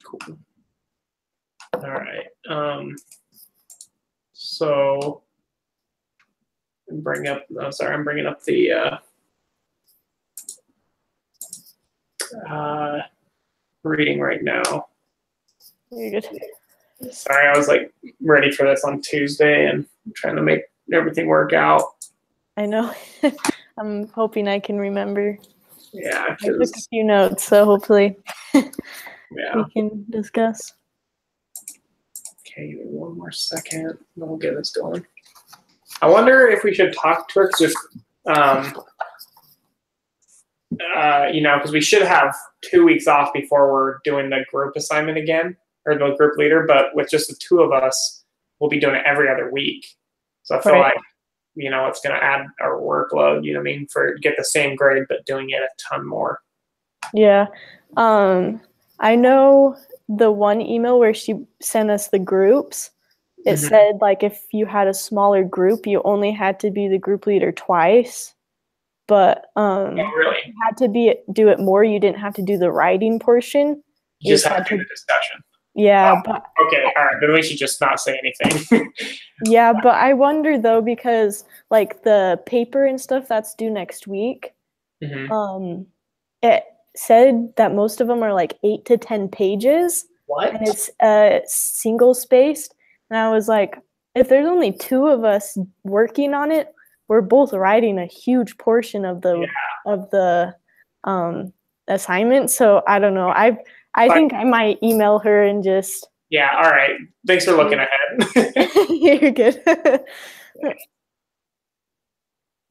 Cool. All right. So I'm bringing up the reading right now. You're good. Sorry, I was like ready for this on Tuesday and trying to make everything work out. I know. I'm hoping I can remember. Yeah, I took a few notes, so hopefully yeah. we can discuss. Okay, give me one more second, and we'll get this going. I wonder if we should talk to her, because because we should have 2 weeks off before we're doing the group assignment again, or the group leader, but with just the two of us, we'll be doing it every other week. So I feel like, it's going to add our workload, you know what I mean, for get the same grade, but doing it a ton more. Yeah. I know the one email where she sent us the groups, it said, like, if you had a smaller group, you only had to be the group leader twice. But really? you had to do it more. You didn't have to do the writing portion. You just had to do the discussion. Yeah. But okay, all right. Then we should just not say anything. Yeah, but I wonder, though, because, like, the paper and stuff that's due next week, it said that most of them are, like, 8 to 10 pages. What? And it's single-spaced. And I was like, if there's only two of us working on it, we're both writing a huge portion of the assignment. So I don't know. I think I might email her and just. Yeah. All right. Thanks for looking ahead. You're good.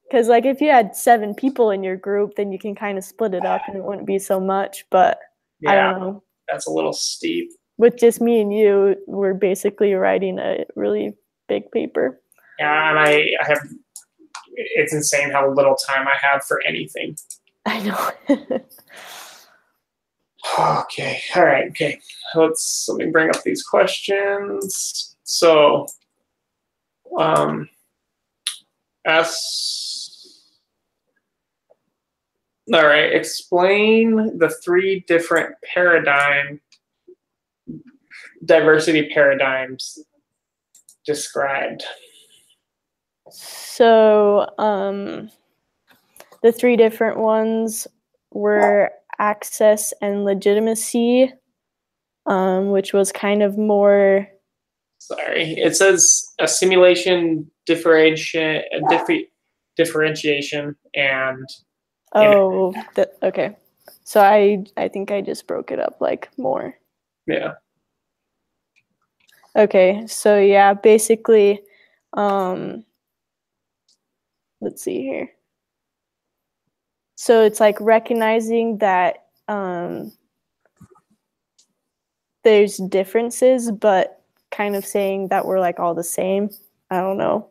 Because, like, if you had 7 people in your group, then you can kind of split it up and it wouldn't be so much. But I don't know. That's a little steep. With just me and you, we're basically writing a really big paper. Yeah, and I have. It's insane how little time I have for anything. I know. Okay. All right. Okay. Let me bring up these questions. So, all right. Explain the 3 different diversity paradigms described. So, the 3 different ones were access and legitimacy, which was kind of more. Sorry, it says assimilation, differentiation, and. Oh, okay. So I think I just broke it up like more. Yeah. Okay, so yeah, basically, let's see here. So it's like recognizing that there's differences, but kind of saying that we're like all the same. I don't know.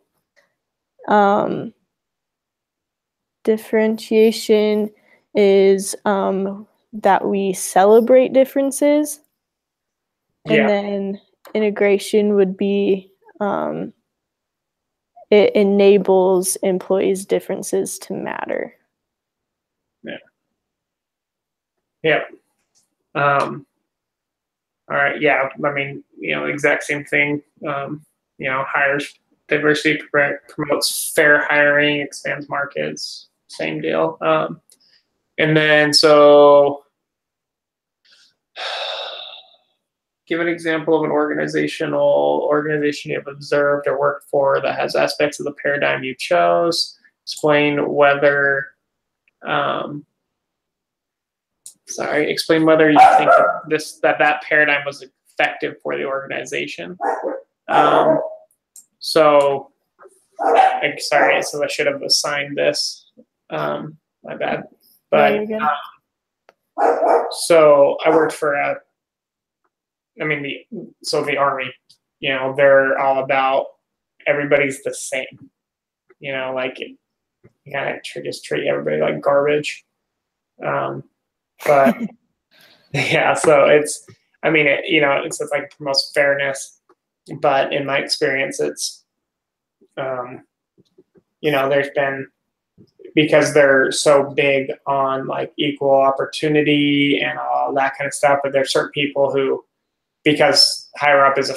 Differentiation is that we celebrate differences. And then integration would be it enables employees' differences to matter. Yeah. All right. Yeah. I mean, exact same thing. Hires diversity, promotes fair hiring, expands markets. Same deal. And then give an example of an organization you've observed or worked for that has aspects of the paradigm you chose. Explain whether you think that paradigm was effective for the organization. So I should have assigned this. My bad. But so I worked for the Army. They're all about everybody's the same. Like you kind of just treat everybody like garbage. But yeah, so it's like promotes fairness, but in my experience, it's there's been, because they're so big on like equal opportunity and all that kind of stuff, but there's certain people who because higher up is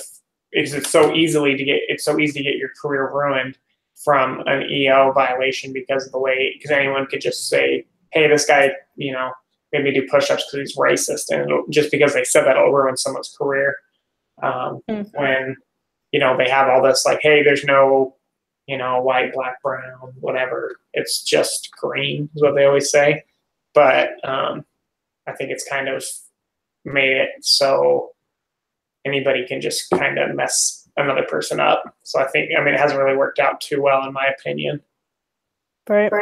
it's so easy to get your career ruined from an EO violation because of the way, because anyone could just say, hey, this guy, made me do push-ups because he's racist, and just because they said that, it'll ruin someone's career. When they have all this like, hey, there's no white, black, brown, whatever, it's just green is what they always say. But I think it's kind of made it so anybody can just kind of mess another person up. So it hasn't really worked out too well in my opinion. Right.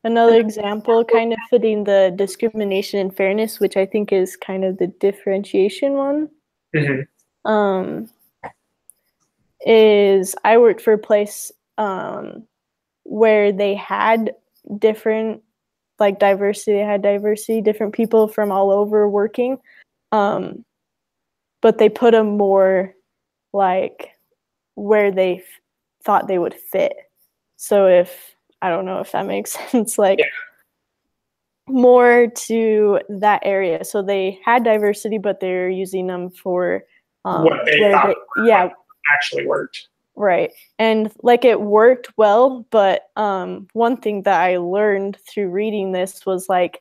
Another example, kind of fitting the discrimination and fairness, which I think is kind of the differentiation one, is I worked for a place where they had different, like diversity. They had diversity, different people from all over working, but they put them more like where they thought they would fit. So I don't know if that makes sense, like more to that area. So they had diversity, but they're using them for what they thought actually worked. Right. And like it worked well, but one thing that I learned through reading this was like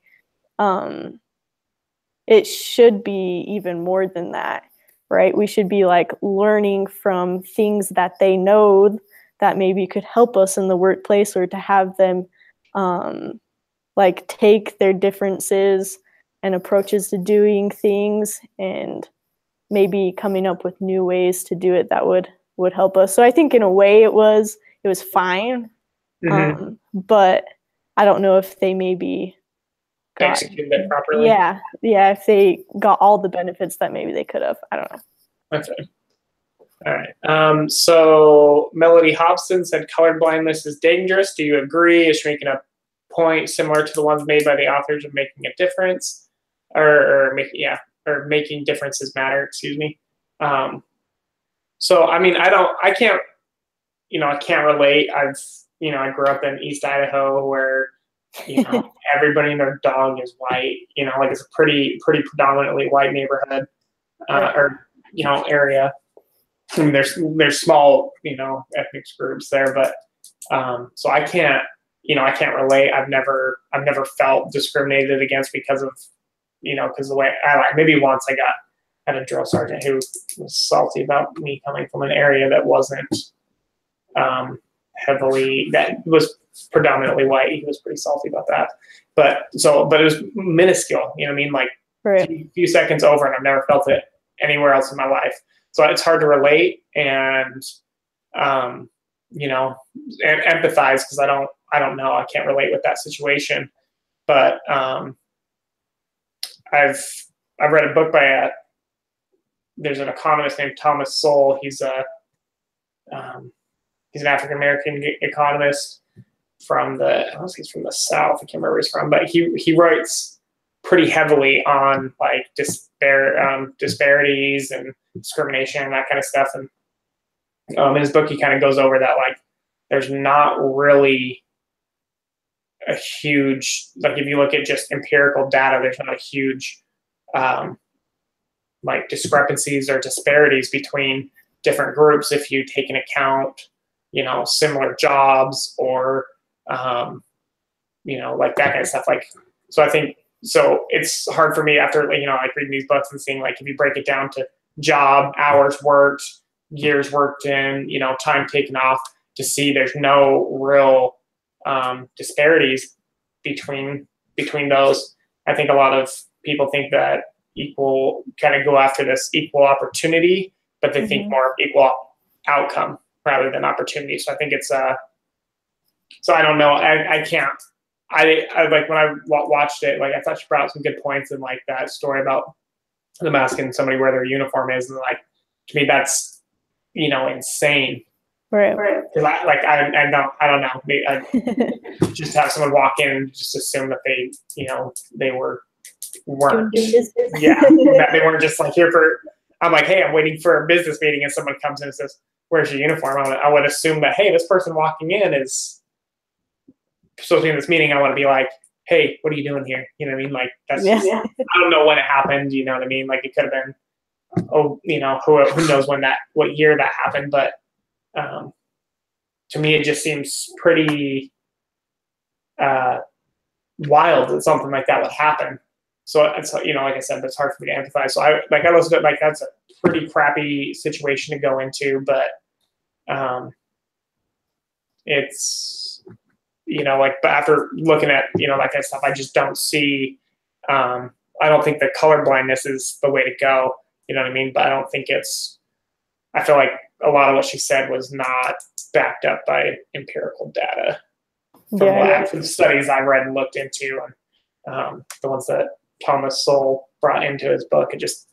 it should be even more than that, right? We should be like learning from things that they know that maybe could help us in the workplace, or to have them like take their differences and approaches to doing things and maybe coming up with new ways to do it that would help us. So I think in a way it was fine, but I don't know if they maybe executed it properly. Yeah, if they got all the benefits that maybe they could have. I don't know. Okay. All right. So Melody Hobson said colored blindness is dangerous. Do you agree? Is she making a point similar to the ones made by the authors of making a difference, or making differences matter? Excuse me. So I can't relate. I grew up in East Idaho where everybody and their dog is white. Like it's a pretty predominantly white neighborhood area. I mean, there's small, ethnic groups there, but so I can't relate. I've never felt discriminated against because of, because the way maybe once I had a drill sergeant who was salty about me coming from an area that wasn't that was predominantly white. He was pretty salty about that, but it was minuscule. Like a few seconds over, and I've never felt it anywhere else in my life. So it's hard to relate and, and empathize, because I don't know. I can't relate with that situation. But I've read a book by there's an economist named Thomas Sowell. He's an African American economist from the South. I can't remember where he's from, but he writes pretty heavily on like disparities and discrimination and that kind of stuff. And in his book, he kind of goes over that, like, there's not really a huge, like, if you look at just empirical data, there's not a huge like discrepancies or disparities between different groups if you take into account, similar jobs or, like that kind of stuff. Like, so I think, so it's hard for me after, like reading these books and seeing, like, if you break it down to job, hours worked, years worked in, time taken off, to see there's no real disparities between those. I think a lot of people think that kind of go after this equal opportunity, but they think more of equal outcome rather than opportunity. So I think it's so I don't know. I can't. I like when I watched it, like I thought she brought up some good points in like that story about them asking somebody where their uniform is, and like, to me that's insane. Right. Because I don't know. I just have someone walk in and just assume that they they weren't that they weren't just like here for. I'm like, hey, I'm waiting for a business meeting, and someone comes in and says, "Where's your uniform?" I would assume that, hey, this person walking in is supposed to be in this meeting. I want to be like, hey, what are you doing here? You know what I mean? Like, that's Yeah. just, I don't know when it happened. You know what I mean? Like, it could have been, oh, you know, who knows what year that happened. But to me, it just seems pretty wild that something like that would happen. So it's, you know, like I said, it's hard for me to empathize. So I listened to it, like, that's a pretty crappy situation to go into, but it's, you know, like, but after looking at, you know, that kind of stuff, I just don't see, I don't think that color blindness is the way to go. You know what I mean? But I don't think I feel like a lot of what she said was not backed up by empirical data from the studies I read and looked into, and the ones that Thomas Sowell brought into his book. It just,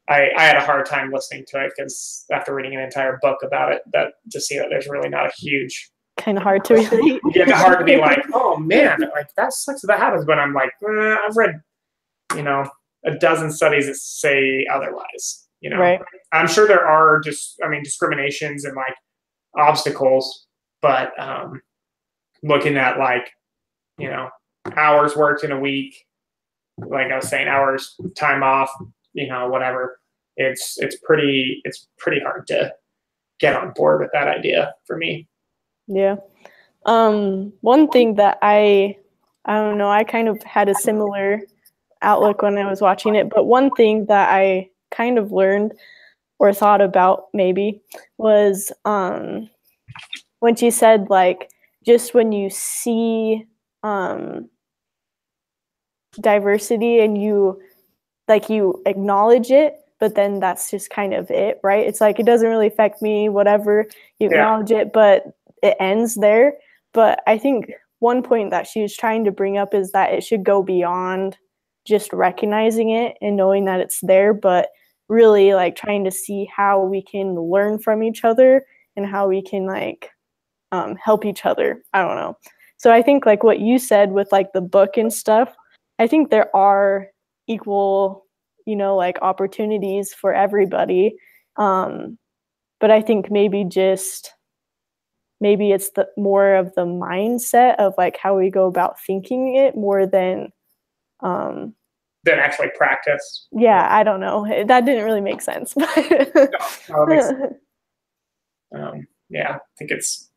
I had a hard time listening to it because after reading an entire book about it, that to see that there's really not a huge, kind of hard to relate. Yeah, hard to be like, oh man, like that sucks that happens. But I'm like, I've read, you know, a dozen studies that say otherwise. You know, right. I'm sure there are just, I mean, discriminations and like obstacles, but looking at like, you know, hours worked in a week, like I was saying, hours time off, you know, whatever. It's pretty hard to get on board with that idea for me. Yeah. One thing that I don't know, I kind of had a similar outlook when I was watching it, but one thing that I kind of learned or thought about maybe was when she said, like, just when you see diversity and you acknowledge it, but then that's just kind of it, right? It's like, it doesn't really affect me, whatever, you acknowledge it, but it ends there. But I think one point that she was trying to bring up is that it should go beyond just recognizing it and knowing that it's there, but really like trying to see how we can learn from each other and how we can like help each other. I don't know. So I think like what you said with like the book and stuff, I think there are equal, you know, like opportunities for everybody. But I think maybe it's the more of the mindset of like how we go about thinking it more than actually practice. Yeah, I don't know. That didn't really make sense. No, it makes sense. Yeah, I think it's,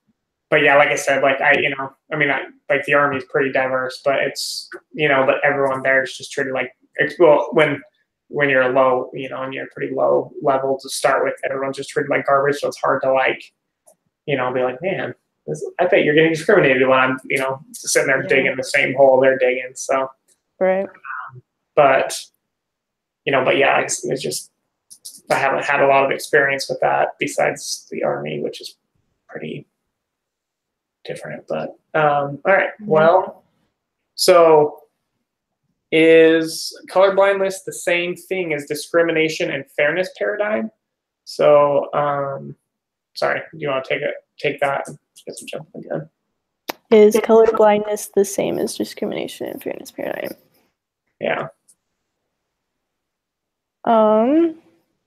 but yeah, like I said, like like the Army is pretty diverse, but it's, you know, but everyone there is just treated like, well, when you're low, you know, and you're pretty low level to start with, everyone's just treated like garbage. So it's hard to like, you know, be like, man, I bet you're getting discriminated when I'm, you know, sitting there digging the same hole they're digging. So, right. But, you know, but yeah, it's just, I haven't had a lot of experience with that besides the Army, which is pretty different. But all right, well, so is colorblindness the same thing as discrimination and fairness paradigm? So sorry, do you want to take that and get some jump again? Is colorblindness the same as discrimination and fairness paradigm? Yeah.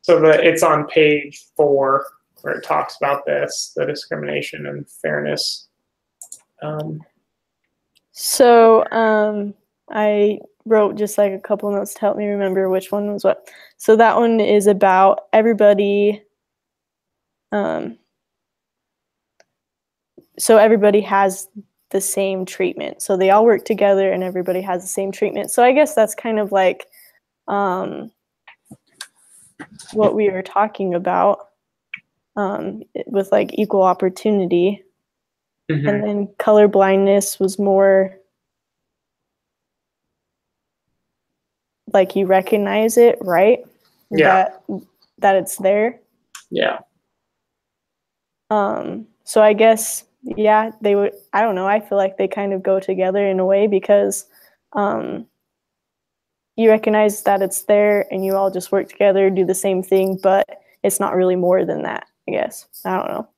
So it's on page 4 where it talks about this, the discrimination and fairness. I wrote just like a couple notes to help me remember which one was what. So that one is about everybody. So everybody has the same treatment. So they all work together and everybody has the same treatment. So I guess that's kind of like what we were talking about with like equal opportunity. Mm-hmm. And then color blindness was more like you recognize it, right? Yeah. That it's there. Yeah. So I guess, yeah, they would, I don't know, I feel like they kind of go together in a way because you recognize that it's there and you all just work together, do the same thing, but it's not really more than that, I guess. I don't know.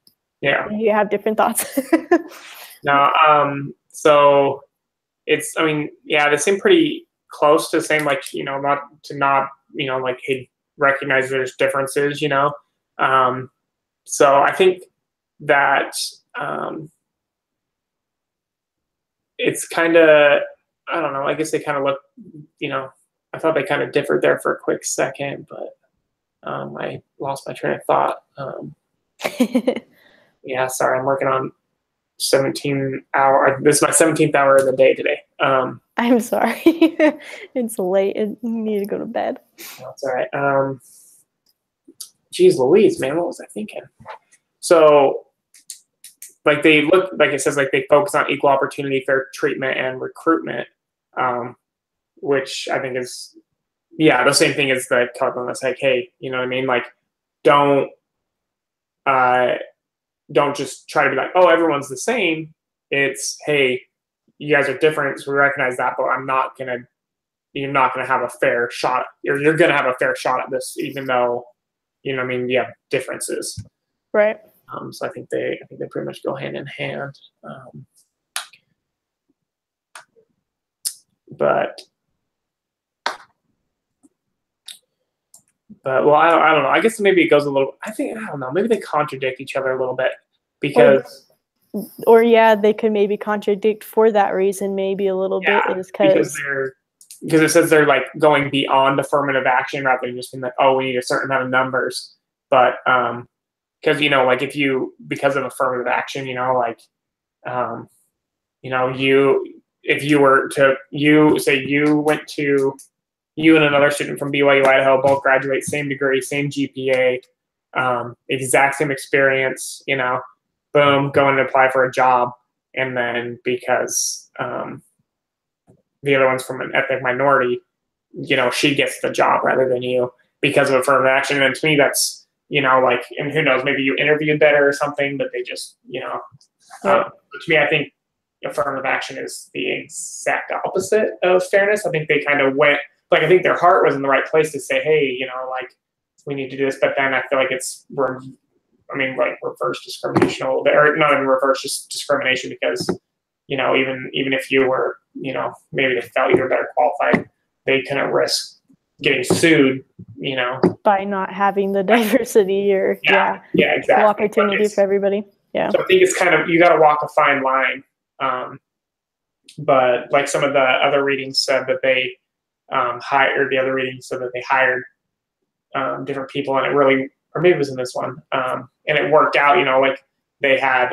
Yeah. You have different thoughts. No, so it's, I mean, yeah, they seem pretty close to the same, like, you know, not, you know, like, hey, recognize there's differences, you know? So I think that it's kind of, I don't know. I guess they kind of look, I thought they kind of differed there for a quick second, but I lost my train of thought. Yeah, sorry, I'm working on 17 hour. This is my 17th hour of the day today. I'm sorry. It's late and you need to go to bed. That's all right. Geez Louise, man, what was I thinking? So, like they look, like it says, like they focus on equal opportunity, fair treatment, and recruitment, which I think is, yeah, the same thing as the California that's like, hey, you know what I mean? Like, don't just try to be like, oh, everyone's the same. It's, hey, you guys are different, so we recognize that, but you're not gonna have a fair shot, or you're gonna have a fair shot at this, even though, you know what I mean, you have differences. Right. So I think they pretty much go hand in hand. But well, I don't know. I guess maybe it goes a little. I don't know. Maybe they contradict each other a little bit because. Or yeah, they could maybe contradict for that reason. Maybe a little bit is because it says they're like going beyond affirmative action rather than just being like, oh, we need a certain amount of numbers. But because like because of affirmative action, if you were to you and another student from BYU Idaho both graduate, same degree, same GPA, exact same experience, boom, go in and apply for a job. And then because the other one's from an ethnic minority, she gets the job rather than you because of affirmative action. And to me, that's, like, and who knows, maybe you interviewed better or something, but they just, to me, I think affirmative action is the exact opposite of fairness. I think they kind of went, like, I think their heart was in the right place to say, hey, like, we need to do this. But then I feel like it's, reverse discrimination a little bit, or not even reverse, just discrimination because, even if you were, maybe they felt you were better qualified, they couldn't risk getting sued, by not having the diversity or exactly. opportunity for everybody. Yeah. So I think it's kind of, you got to walk a fine line. But like some of the other readings said that they hired different people, and it really, or maybe it was in this one, and it worked out, like they had,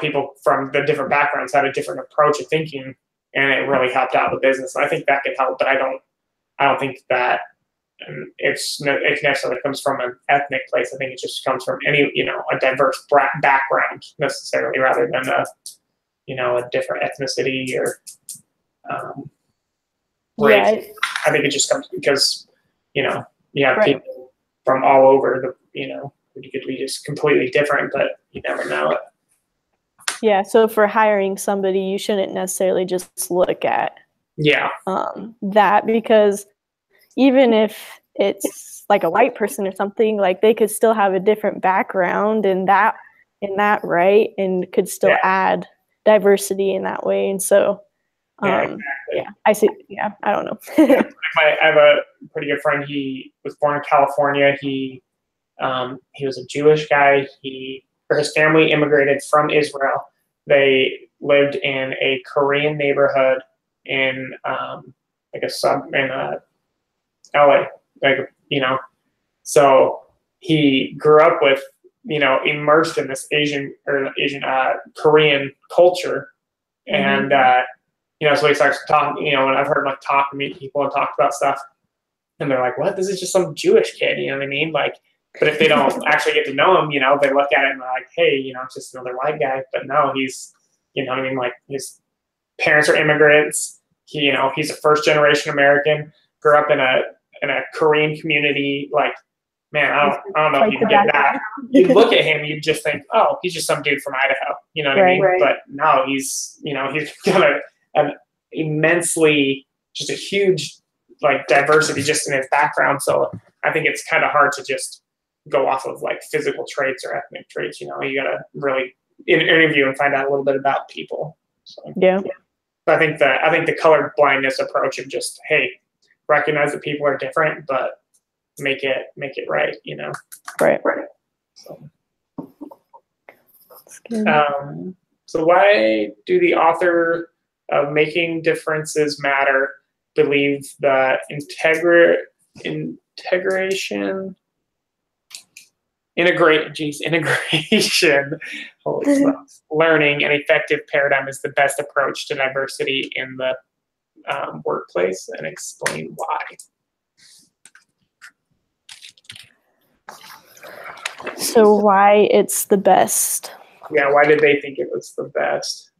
people from the different backgrounds had a different approach of thinking, and it really helped out the business. And I think that could help, but I don't think that it necessarily comes from an ethnic place. I think it just comes from any, a diverse background necessarily, rather than a different ethnicity or race. I think it just comes because, you have people from all over you could be just completely different, but you never know it. Yeah. So for hiring somebody, you shouldn't necessarily just look at that, because even if it's like a white person or something, like they could still have a different background in that, right, and could still add diversity in that way. And so I see. Yeah, I don't know. I have a pretty good friend. He was born in California. He was a Jewish guy. His family immigrated from Israel. They lived in a Korean neighborhood in LA, so he grew up with, immersed in this Asian Korean culture. And, so he starts talking, and I've heard him talk to meet people and talk about stuff, and they're like, what, this is just some Jewish kid, you know what I mean? Like, but if they don't actually get to know him, they look at it and they're like, hey, it's just another white guy. But no, he's, you know what I mean? Like, his parents are immigrants. He's a first generation American, grew up in a Korean community. Like, man, I don't know if you can get that. You look at him, you just think, oh, he's just some dude from Idaho. You know what I mean? Right. But no, he's got an immensely, just a huge, like, diversity just in his background. So I think it's kind of hard to just go off of like physical traits or ethnic traits. You got to really interview and find out a little bit about people. So, yeah. I think the color blindness approach of just, hey, recognize that people are different, but make it right. Right. So, that's good. So why do the author of making differences matter, believe that integration, holy smokes, learning an effective paradigm is the best approach to diversity in the workplace, and explain why. So why it's the best? Yeah, why did they think it was the best?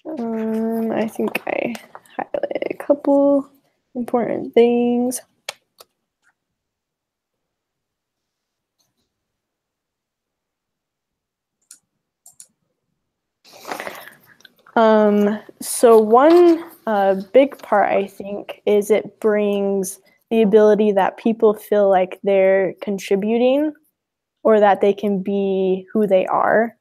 I think I highlighted a couple important things. So one big part, I think, is it brings the ability that people feel like they're contributing or that they can be who they are.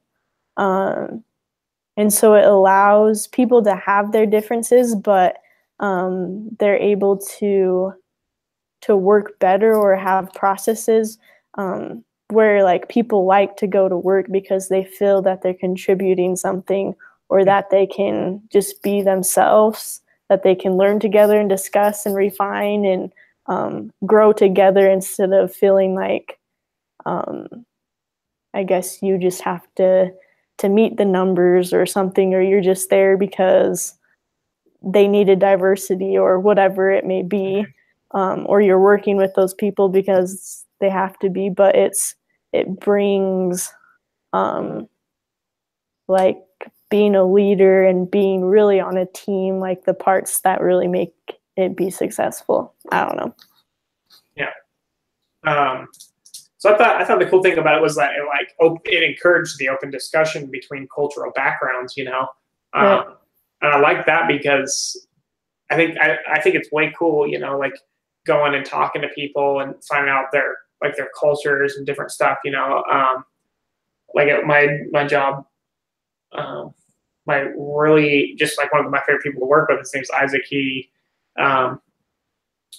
And so it allows people to have their differences, but they're able to work better or have processes where like people like to go to work because they feel that they're contributing something, or that they can just be themselves, that they can learn together and discuss and refine and grow together, instead of feeling like, I guess you just have to meet the numbers or something, or you're just there because they needed diversity or whatever it may be, or you're working with those people because they have to be. But it brings like being a leader and being really on a team, like the parts that really make it be successful. I don't know. Yeah. So I thought the cool thing about it was that it encouraged the open discussion between cultural backgrounds, Right. And I like that because I think it's way cool, like going and talking to people and finding out their cultures and different stuff, like at my job, my really just like one of my favorite people to work with. His name's Isaac.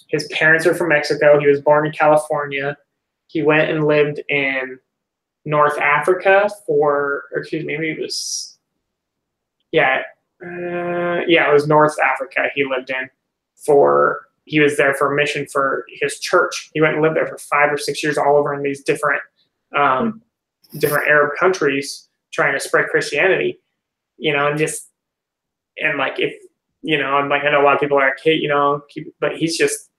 His parents are from Mexico. He was born in California. He went and lived in North Africa it was North Africa he lived in he was there for a mission for his church. He went and lived there for 5 or 6 years all over in these different Arab countries trying to spread Christianity, and like if, and like I know a lot of people are like, hey, but he's just,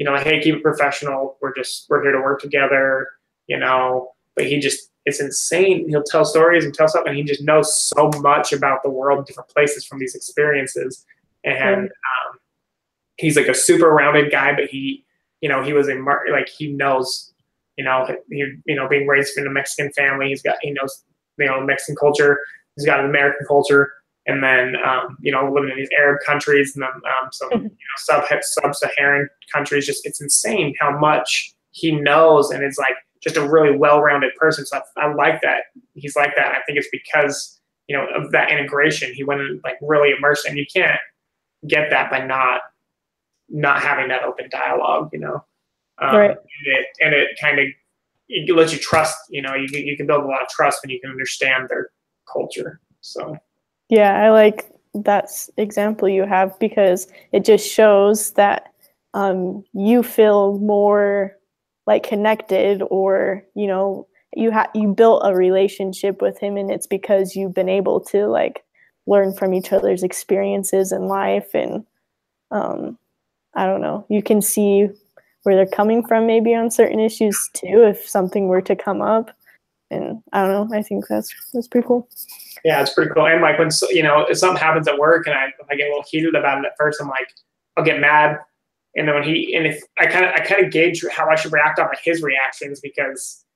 like, hey, keep it professional. We're here to work together, but it's insane. He'll tell stories and tell stuff, and he just knows so much about the world, different places from these experiences. And he's like a super rounded guy, but he was he knows, being raised in a Mexican family, he knows, Mexican culture. He's got an American culture. And then, living in these Arab countries, and then some sub-Saharan countries. It's insane how much he knows, and is like just a really well-rounded person. So I like that he's like that. I think it's because of that integration. He went and like really immersed, and you can't get that by not having that open dialogue. Right. And it kind of lets you trust. You can build a lot of trust when you can understand their culture. So. Yeah, I like that example you have, because it just shows that you feel more like connected, or you built a relationship with him, and it's because you've been able to like learn from each other's experiences in life, and I don't know, you can see where they're coming from maybe on certain issues too, if something were to come up. And I don't know, I think that's pretty cool. Yeah, it's pretty cool. And like when if something happens at work and I get a little heated about it at first, I'm like, I'll get mad, and then if I kind of gauge how I should react on his reactions, because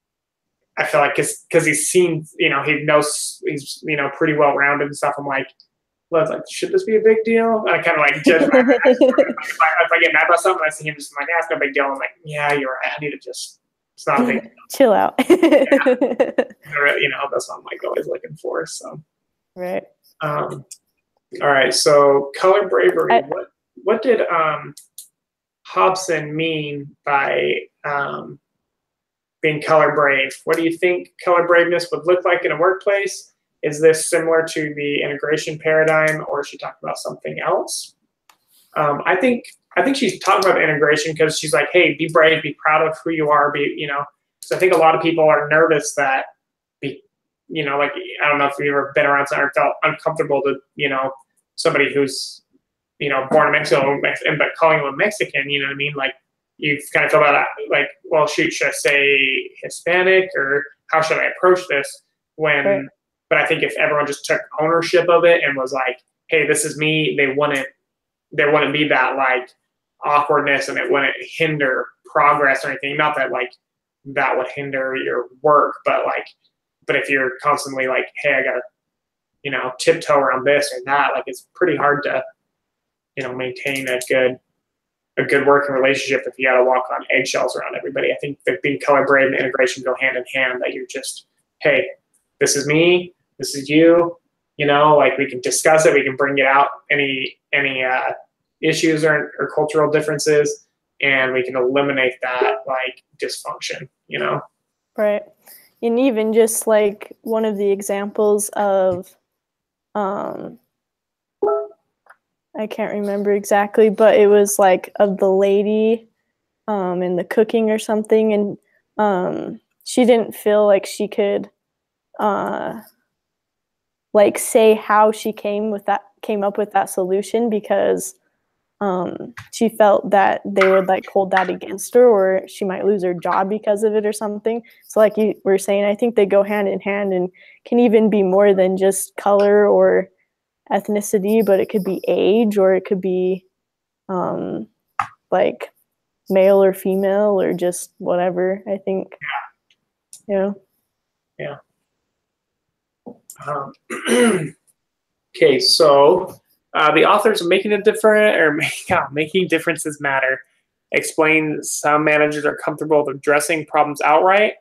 I feel like because he's seen, he knows, he's pretty well rounded and stuff. I'm like, well, should this be a big deal? And I kind of like judge my reaction. If I get mad about something, I see him just like, it's no big deal. I'm like, yeah, you're right. I need to just. It's not a big deal. Chill out. That's what I'm like always looking for. So. Right. All right. So color bravery. What did Hobson mean by being color brave? What do you think color braveness would look like in a workplace? is this similar to the integration paradigm, or is she talking about something else? I think she's talking about integration because she's like, hey, be brave, be proud of who you are, so I think a lot of people are nervous that, like, I don't know if you've ever been around someone or felt uncomfortable to, somebody who's, born in Mexico, but calling them a Mexican, you know what I mean? Like, you kind of feel about that, like, well, shoot, should I say Hispanic, or how should I approach this? But I think if everyone just took ownership of it and was like, hey, this is me, there wouldn't be that, like, awkwardness, and it wouldn't hinder progress or anything. Not that, like, that would hinder your work, but if you're constantly like, hey, I gotta, tiptoe around this or that, like, it's pretty hard to, maintain a good working relationship if you gotta walk on eggshells around everybody. I think that being color brave and integration go hand in hand, that you're just, hey, this is me, this is you, like, we can discuss it, we can bring it out, any issues or cultural differences, and we can eliminate that, like, dysfunction, Right. And even just like one of the examples of, I can't remember exactly, but it was like of the lady in the cooking or something, and she didn't feel like she could like say how she came up with that solution, because she felt that they would like hold that against her, or she might lose her job because of it or something. So like you were saying, I think they go hand in hand and can even be more than just color or ethnicity, but it could be age, or it could be like male or female, or just whatever, I think. Yeah. Okay, so the authors of Making Differences Matter explain some managers are comfortable with addressing problems outright,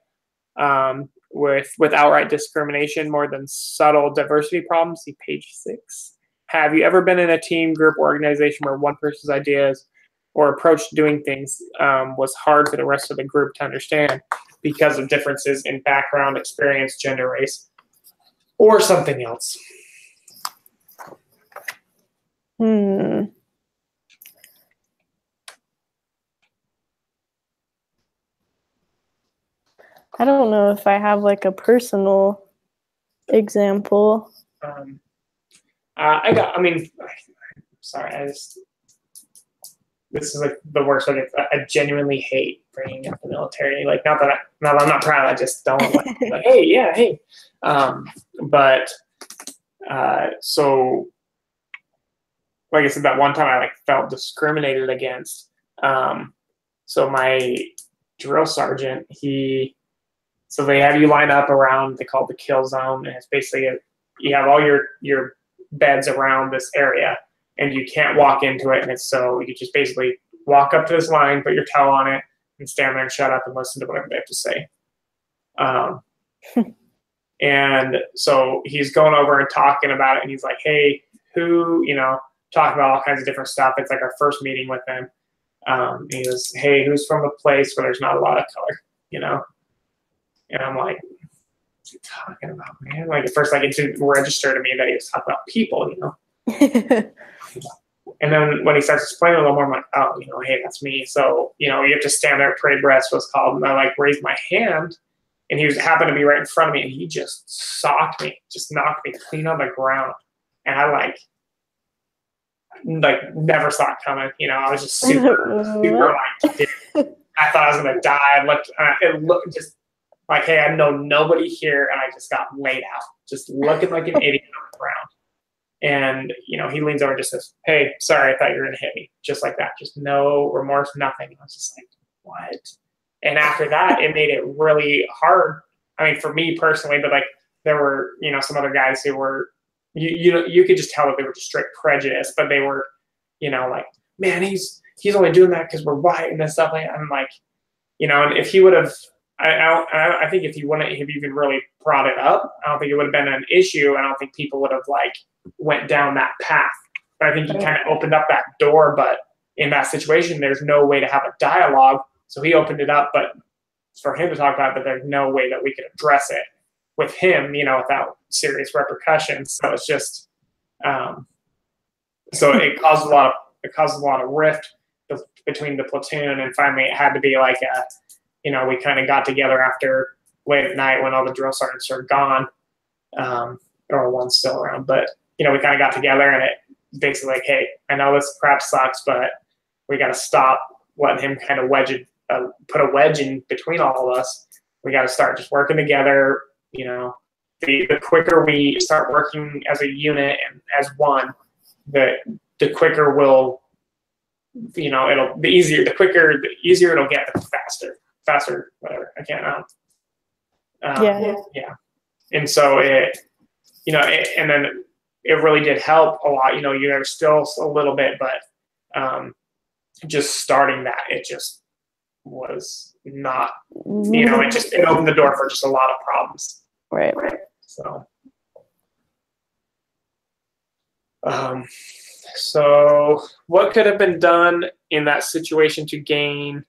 with outright discrimination more than subtle diversity problems. See page 6. Have you ever been in a team, group, or organization where one person's ideas or approach to doing things was hard for the rest of the group to understand because of differences in background, experience, gender, race, or something else? I don't know if I have like a personal example. This is like the worst. Like, I genuinely hate bringing up the military. Like, not that I'm not proud. I just don't like hey, yeah, hey. So, like I said, that one time I like felt discriminated against. So my drill sergeant, so they have you line up around, they call it the kill zone, and it's basically you have all your beds around this area, and you can't walk into it, and it's so you just basically walk up to this line, put your toe on it, and stand there and shut up and listen to whatever they have to say. And so he's going over and talking about it, and he's like, hey, who, talking about all kinds of different stuff. It's like our first meeting with him. He goes, hey, who's from a place where there's not a lot of color, And I'm like, what's he talking about, man? Like, at first, like, it didn't register to me that he was talking about people, And then when he starts explaining a little more, I'm like, oh, hey, that's me. So, you have to stand there, pray breast was called. And I like raised my hand, and he happened to be right in front of me, and he just socked me, just knocked me clean on the ground. And I like never saw it coming. I was just super like, I thought I was going to die. It looked just like, hey, I know nobody here, and I just got laid out, just looking like an idiot on the ground. And, he leans over and just says, hey, sorry, I thought you were going to hit me. Just like that. Just no remorse, nothing. I was just like, what? And after that, it made it really hard. I mean, for me personally, but like there were, some other guys who were, you could just tell that they were just straight prejudice, but they were, like, man, he's only doing that because we're white and stuff like that. I'm like, and if he would have, I think if he wouldn't have even really brought it up, I don't think it would have been an issue. I don't think people would have like went down that path. But I think he kind of opened up that door. But in that situation, there's no way to have a dialogue. So he opened it up, but for him to talk about it, but there's no way that we could address it. with him, without serious repercussions. So it's just, so it caused a lot of rift between the platoon, and finally it had to be like we kind of got together after late at night when all the drill sergeants are gone, or one's still around, but we kind of got together, and it basically like, hey, I know this crap sucks, but we got to stop letting him kind of put a wedge in between all of us. We got to start just working together. The quicker we start working as a unit and as one, the quicker we'll, it'll the easier it'll get, the faster, whatever. I can't. Yeah. And so it, and then it really did help a lot. You're still a little bit, but just starting that, it just was not, it opened the door for just a lot of problems. Right. So, so what could have been done in that situation to gain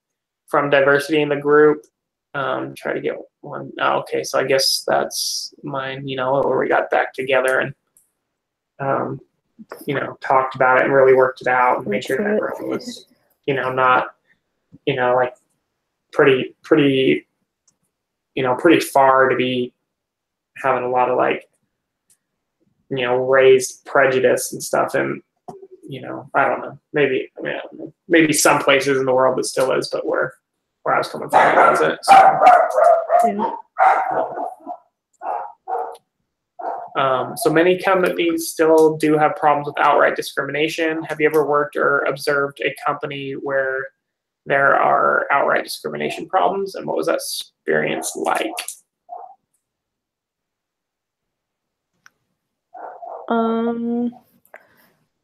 from diversity in the group? Try to get one. Oh, okay, so I guess that's mine, where we got back together and, talked about it and really worked it out and made sure that everyone was, not, like pretty far to be having a lot of like, raised prejudice and stuff. And, I don't know, maybe some places in the world it still is, but where I was coming from, it wasn't. So many companies still do have problems with outright discrimination. Have you ever worked or observed a company where there are outright discrimination problems, and what was that experience like?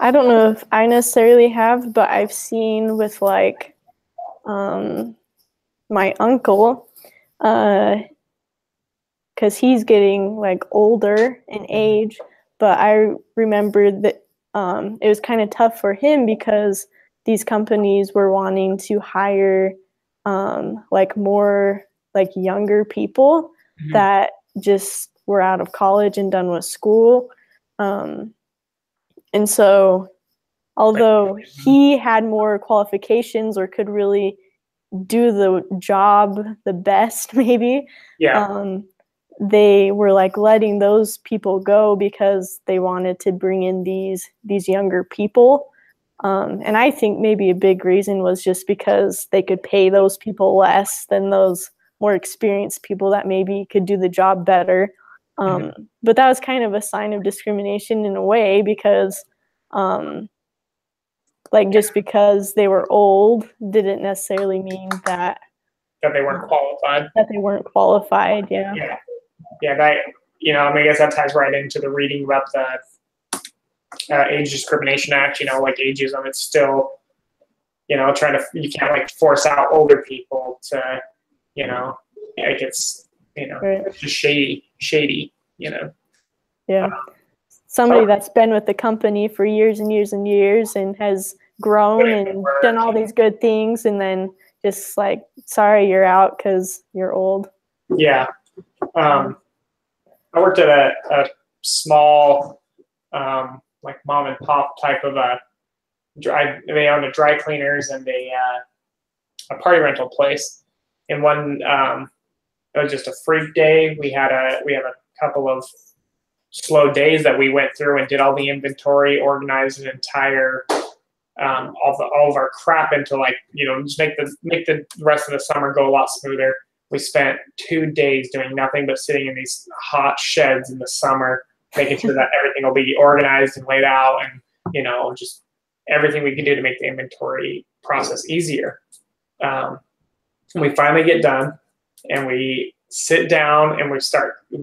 I don't know if I necessarily have, but I've seen with like my uncle, because he's getting like older in age, but I remember that it was kind of tough for him because these companies were wanting to hire like more like younger people that just were out of college and done with school. And so although he had more qualifications or could really do the job the best, maybe, they were like letting those people go because they wanted to bring in these younger people. And I think maybe a big reason was just because they could pay those people less than those more experienced people that maybe could do the job better. But that was kind of a sign of discrimination in a way because like just because they were old didn't necessarily mean that they weren't qualified. Yeah. That, I guess that ties right into the reading about the Age Discrimination Act, like ageism. It's still, you can't like force out older people to, like it's, it's just shady, Yeah. Somebody that's been with the company for years and years and years and has grown and done all these good things, and then just like, sorry, you're out because you're old. Yeah. I worked at a small, like mom and pop type of they owned a dry cleaners and a party rental place. And one, it was just a freak day. We had a couple of slow days that we went through and did all the inventory, organized an entire all of our crap into like, just make the rest of the summer go a lot smoother. We spent 2 days doing nothing but sitting in these hot sheds in the summer, making sure that everything will be organized and laid out, and just everything we could do to make the inventory process easier. We finally get done, and we sit down, and we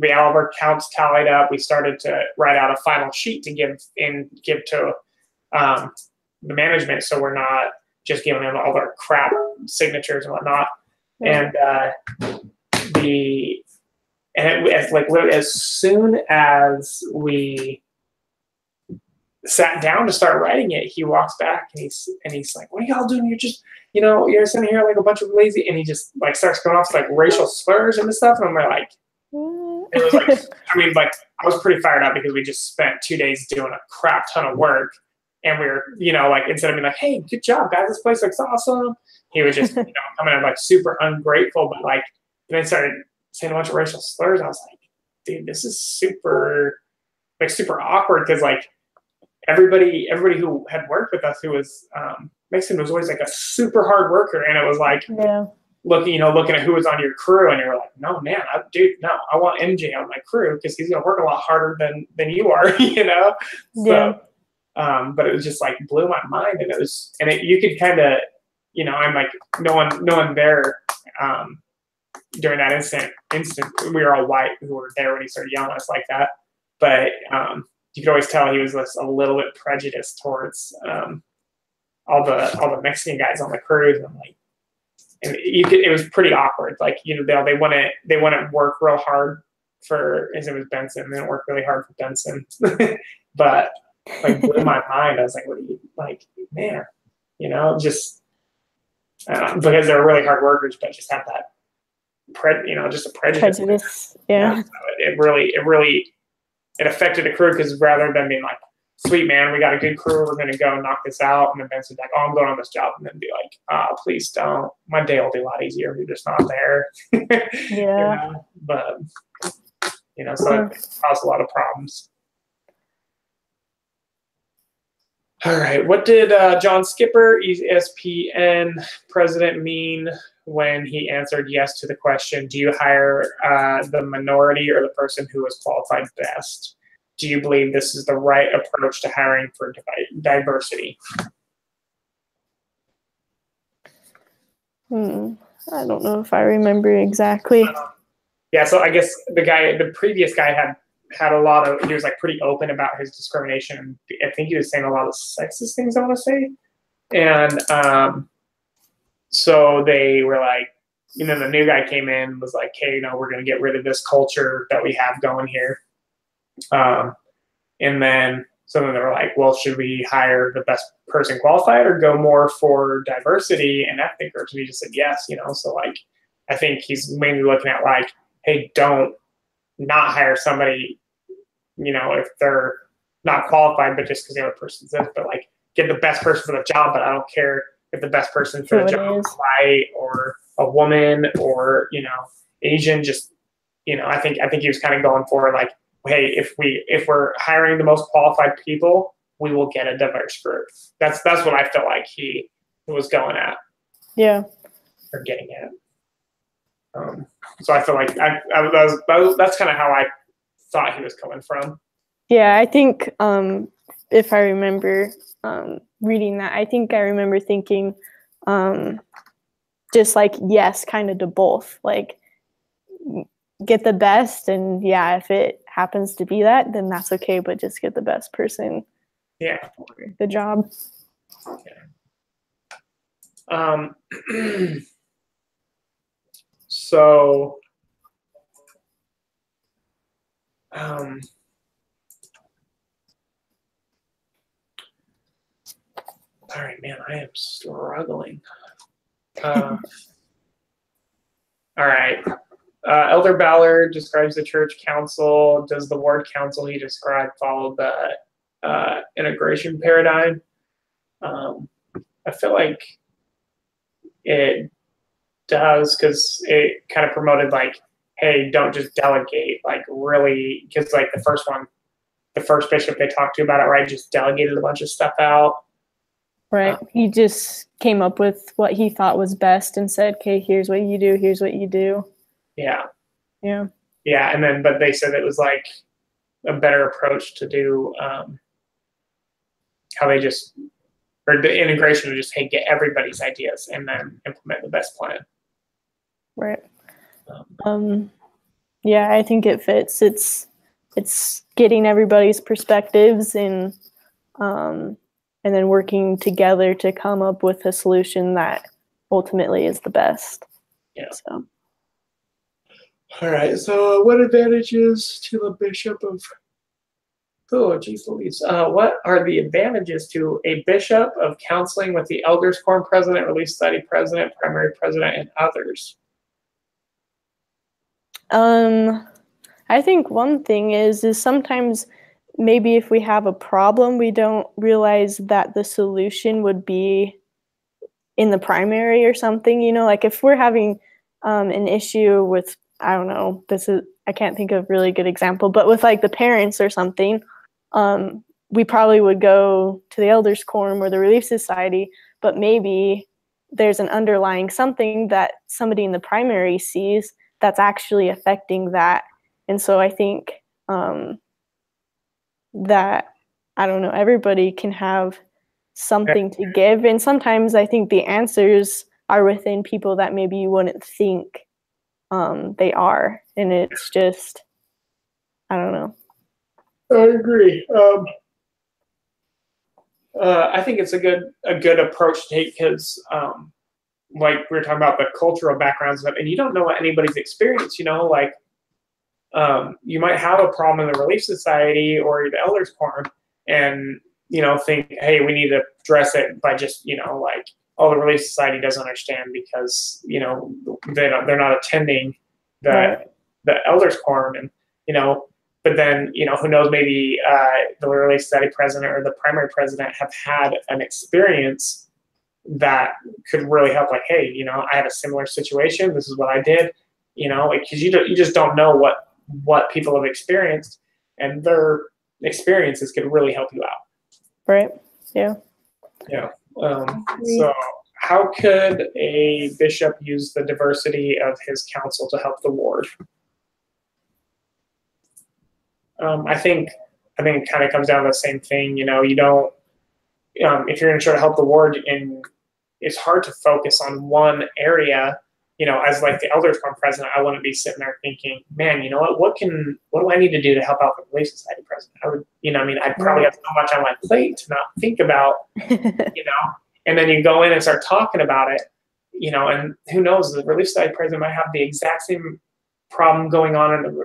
had all of our counts tallied up. We started to write out a final sheet to give to the management, so we're not just giving them all their crap signatures and whatnot. And as soon as we sat down to start writing it, he walks back and he's like, "What are y'all doing? You're just, you're sitting here like a bunch of lazy," and he just like starts going off like racial slurs and stuff. And I'm like, It was like, I mean, like, I was pretty fired up because we just spent 2 days doing a crap ton of work. And we were, like, instead of being like, hey, good job, guys, this place looks awesome, he was just, coming in like super ungrateful. But like, then I started saying a bunch of racial slurs. I was like, dude, this is super awkward because like everybody who had worked with us who was Mexican was always like a super hard worker, and it was like looking at who was on your crew, and you were like, no man, I want MJ on my crew because he's gonna work a lot harder than you are, So, but it was just like blew my mind, and you could kind of, I'm like, no one there during that instant, we were all white who were there when he started yelling at us like that, but you could always tell he was just a little bit prejudiced towards all the Mexican guys on the cruise, and like, and it was pretty awkward. Like, they wouldn't work real hard for, his name was Benson. They didn't work really hard for Benson, but like blew my mind. I was like, what are you like, man? Just because they're really hard workers, but just have that just a prejudice. Yeah. So it affected the crew because rather than being like, sweet man, we got a good crew, we're gonna go knock this out, and then Benson's like, oh, I'm going on this job, and then be like, please don't. My day will be a lot easier if you're just not there. Yeah. But so it caused a lot of problems. All right, what did John Skipper, ESPN president, mean when he answered yes to the question, do you hire the minority or the person who is qualified best? Do you believe this is the right approach to hiring for diversity? I don't know if I remember exactly. So I guess the previous guy had a lot of, he was like pretty open about his discrimination. I think he was saying a lot of sexist things, I want to say. And so they were like, the new guy came in and was like, hey, we're going to get rid of this culture that we have going here. And then they were like, well, should we hire the best person qualified or go more for diversity and ethnic groups? And he just said yes, So like, I think he's mainly looking at like, hey, don't not hire somebody, if they're not qualified, but just because the other person's this, but like get the best person for the job. But I don't care if the best person for the job is white or a woman or, Asian. Just, I think he was kind of going for like, hey, if we're hiring the most qualified people, we will get a diverse group. That's what I felt like he was going at. Yeah. Or getting at. So I feel like that's kind of how I thought he was coming from. Yeah, I think if I remember reading that, I think I remember thinking just like yes, kind of to both. Like get the best, and if it happens to be that, then that's okay, but just get the best person for the job. So all right, man, I am struggling. All right. Elder Ballard describes the church council. Does the ward council he described follow the integration paradigm? I feel like it does, because it kind of promoted like, hey, don't just delegate, like really, because like the first bishop they talked to about it, right, just delegated a bunch of stuff out. Right. He just came up with what he thought was best and said, okay, here's what you do, here's what you do. Yeah. Yeah. Yeah, and then, but they said it was like a better approach to do how they just, or the integration would just, hey, get everybody's ideas and then implement the best plan. Right. Yeah, I think it fits. It's getting everybody's perspectives and then working together to come up with a solution that ultimately is the best. Yeah. So. All right. So, what advantages to the bishop of? Oh, geez, Louise. What are the advantages to a bishop of counseling with the elders quorum president, relief study president, primary president, and others? I think one thing is sometimes maybe if we have a problem, we don't realize that the solution would be in the primary or something, you know, like if we're having an issue with, I don't know, I can't think of a really good example, but with like the parents or something, we probably would go to the Elders Quorum or the Relief Society, but maybe there's an underlying something that somebody in the primary sees that's actually affecting that. And so I think that, I don't know, everybody can have something to give. And sometimes I think the answers are within people that maybe you wouldn't think they are. And it's just, I don't know. I agree. I think it's a good approach to take because, like we were talking about the cultural backgrounds and you don't know what anybody's experienced. You know, like you might have a problem in the Relief Society or the Elders Quorum, and you know, think, hey, we need to address it by just, you know, like, oh, the Relief Society doesn't understand because, you know, they're not attending the Elders Quorum, and you know. But then, you know, who knows, maybe the Relief Society president or the primary president have had an experience that could really help. Like, hey, you know, I had a similar situation. This is what I did. You know, because you just don't know what people have experienced, and their experiences could really help you out. Right. Yeah. Yeah. So how could a bishop use the diversity of his council to help the ward? I think it kind of comes down to the same thing. You know, you don't, if you're going to try to help the ward, and it's hard to focus on one area. You know, as like the Elders Quorum president, I wouldn't be sitting there thinking, man, you know what do I need to do to help out the Relief Society president? I would, you know, I mean, I'd probably have so much on my plate to not think about, you know, and then you go in and start talking about it, you know, and who knows, the Relief Society president might have the exact same problem going on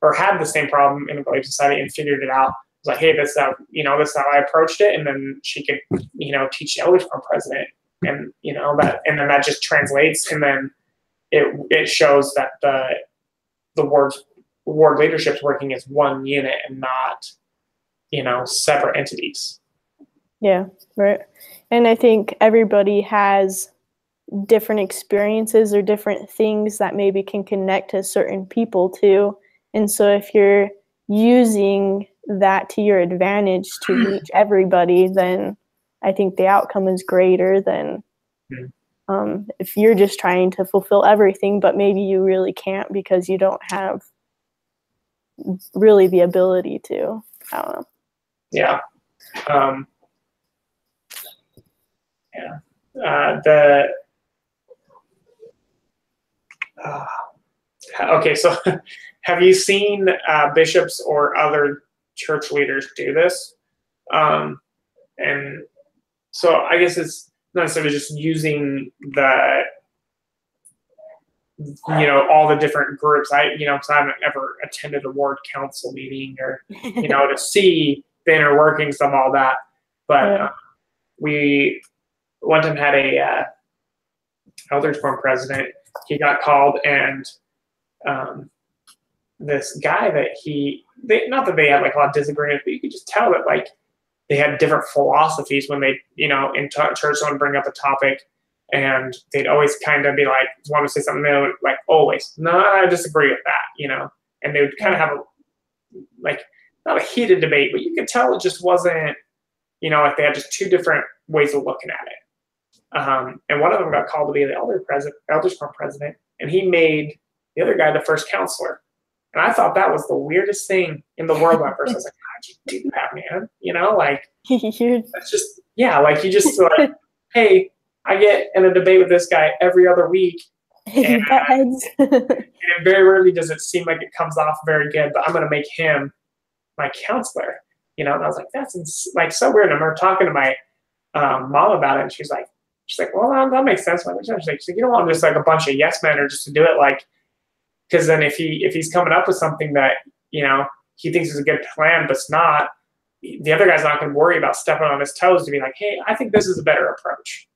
or had the same problem in the Relief Society and figured it out. It's like, hey, this is how I approached it, and then she could, you know, teach the Elders Quorum president. And you know and then that just translates, and then it shows that the ward leadership's working as one unit and not, you know, separate entities. Yeah, right. And I think everybody has different experiences or different things that maybe can connect to certain people too. And so if you're using that to your advantage to reach everybody, then I think the outcome is greater than if you're just trying to fulfill everything, but maybe you really can't because you don't have really the ability to. I don't know. Yeah. Okay, so have you seen bishops or other church leaders do this? And so I guess it's not necessarily just using the, you know, all the different groups. Because I haven't ever attended a ward council meeting or, you know, to see the inner workings of all that. But we one time had a Elders Quorum president. He got called, and this guy that not that they had like a lot of disagreements, but you could just tell that like they had different philosophies when they, you know, in church, someone bring up a topic, and they'd always kind of be like, want to say something, they would like always, no, I disagree with that, you know, and they would kind of have not a heated debate, but you could tell it just wasn't, you know, like they had just two different ways of looking at it. And one of them got called to be the Elders Quorum president, and he made the other guy the first counselor. And I thought that was the weirdest thing in the world at first. I was like, how'd you do that, man? You know, like, that's just, yeah, like you just like, hey, I get in a debate with this guy every other week. And, and very rarely does it seem like it comes off very good, but I'm going to make him my counselor. You know, and I was like, that's like so weird. And I remember talking to my mom about it, and she's like, well, that makes sense. She's like, you don't want just like a bunch of yes men or just to do it like, because then if he's coming up with something that, you know, he thinks is a good plan, but it's not, the other guy's not going to worry about stepping on his toes to be like, hey, I think this is a better approach,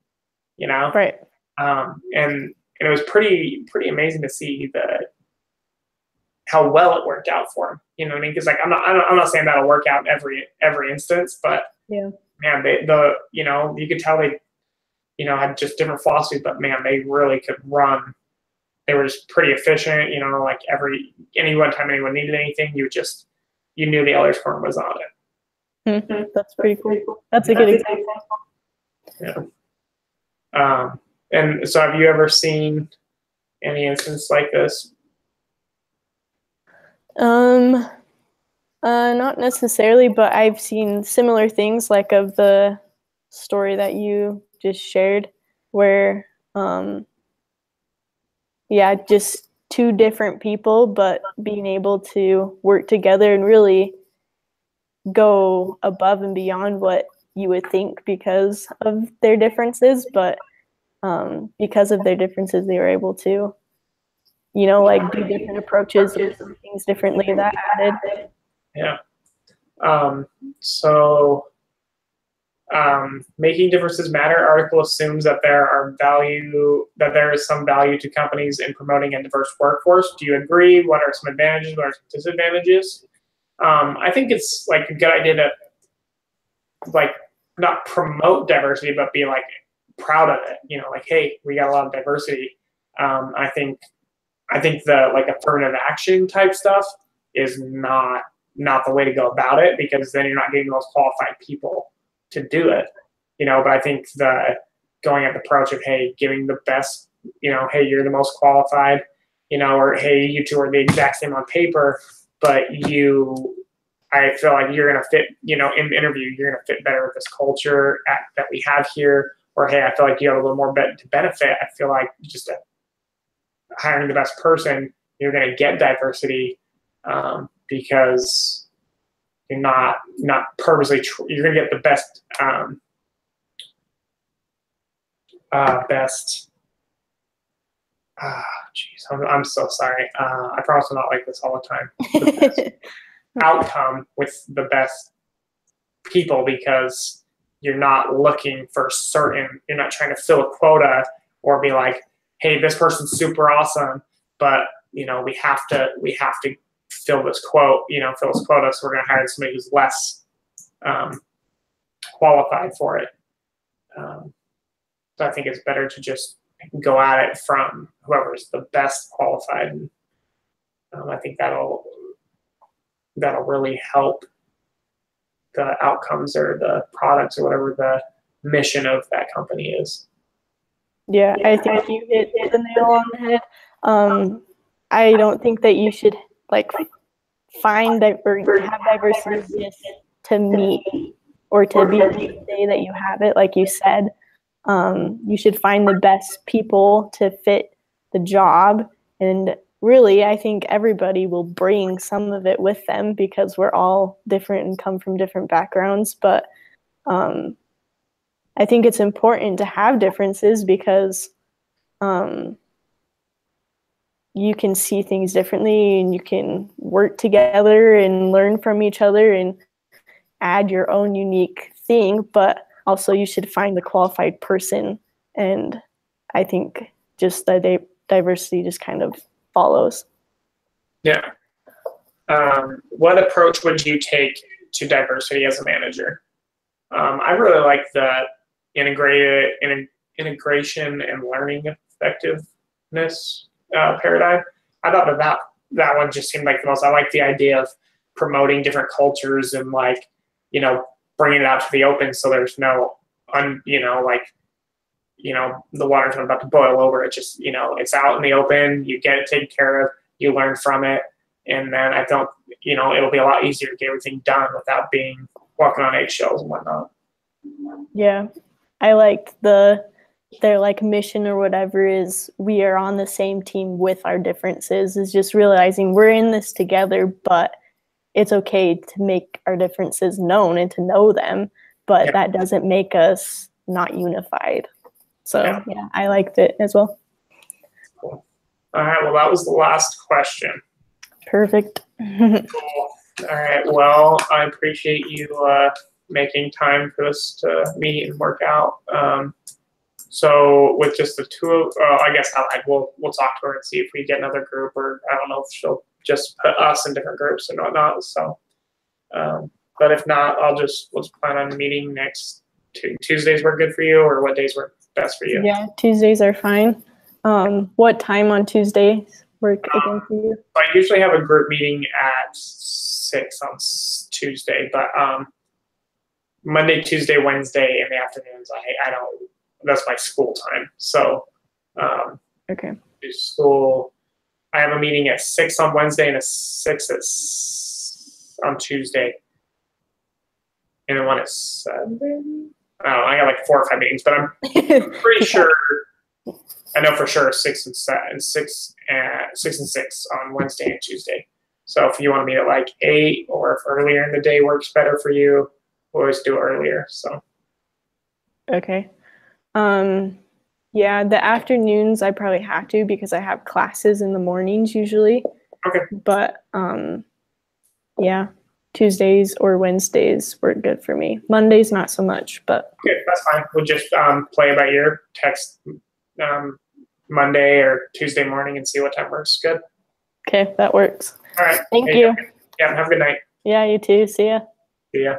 you know? Right. And it was pretty amazing to see how well it worked out for him. You know what I mean? Because like I'm not saying that'll work out every instance, but Yeah. man, you could tell they had just different philosophies, but man, they really could run. They were just pretty efficient. Like any one time anyone needed anything, you knew the Ehlers firm was on it. Mm-hmm. That's pretty cool. That's a good example. Yeah. And so, have you ever seen any instance like this? Not necessarily, but I've seen similar things, like of the story that you just shared, where just two different people, but being able to work together and really go above and beyond what you would think because of their differences, but because of their differences, they were able to, like do different approaches and do things differently that added. Yeah. So, making differences matter article assumes that there is some value to companies in promoting a diverse workforce. Do you agree? What are some advantages? What are some disadvantages? I think it's like a good idea to like not promote diversity, but be like proud of it. Like, hey, we got a lot of diversity. I think the like affirmative action type stuff is not the way to go about it, because then you're not getting those qualified people to do it. But I think the going at the approach of, hey, giving the best, hey, you're the most qualified, or hey, you two are the exact same on paper, but I feel like you're going to fit, in the interview, you're going to fit better with this culture that we have here. Or, hey, I feel like you have a little more to benefit. I feel like just hiring the best person, you're going to get diversity because you're not purposely. You're going to get the best I'm so sorry. I promise I'm not like this all the time. The best outcome with the best people, because you're not looking for you're not trying to fill a quota or be like, hey, this person's super awesome, but we have to fill this quota, so we're going to hire somebody who's less qualified for it. So I think it's better to just go at it from whoever's the best qualified. And I think that'll really help the outcomes or the products or whatever the mission of that company is. Yeah, I think you hit the nail on the head. I don't think that you should like find have diversity just to meet or to be say that you have it, like you said. You should find the best people to fit the job, and really, I think everybody will bring some of it with them because we're all different and come from different backgrounds. But I think it's important to have differences because you can see things differently and you can work together and learn from each other and add your own unique thing. But also you should find the qualified person. And I think just the diversity just kind of follows. Yeah. What approach would you take to diversity as a manager? I really like the integration and learning effectiveness paradigm. I thought that one just seemed like the most. I like the idea of promoting different cultures and bringing it out to the open, so there's no the water's not about to boil over. It just it's out in the open. You get it taken care of. You learn from it, and then I don't it'll be a lot easier to get everything done without being walking on eggshells and whatnot. Yeah, I liked their mission or whatever is we are on the same team with our differences, is just realizing we're in this together, but it's okay to make our differences known and to know them, but that doesn't make us not unified. So yeah, I liked it as well. Cool. All right, well, that was the last question. Perfect. Cool. All right, well, I appreciate you making time for us to meet and work out. So with just the two, I guess we'll talk to her and see if we get another group, or I don't know if she'll just put us in different groups and whatnot. So, but if not, let's plan on meeting next Tuesdays work good for you, or what days work best for you? Yeah, Tuesdays are fine. What time on Tuesdays work again for you? I usually have a group meeting at 6 on Tuesday, but Monday, Tuesday, Wednesday in the afternoons, I don't. That's my school time. So okay. School. I have a meeting at 6 on Wednesday and a 6 on Tuesday, and then one at 7. I don't know. I got like 4 or 5 meetings, but I'm pretty sure. I know for sure 6 and 6 on Wednesday and Tuesday. So if you want to meet at like 8, or if earlier in the day works better for you, we'll always do it earlier. So. Okay. Yeah, the afternoons I probably have to because I have classes in the mornings usually. Okay. But yeah, Tuesdays or Wednesdays work good for me. Mondays not so much, but okay, that's fine. We'll just play by ear, text Monday or Tuesday morning and see what time works. Good. Okay, that works. All right. Thank you. Yeah, have a good night. Yeah, you too. See ya. See ya.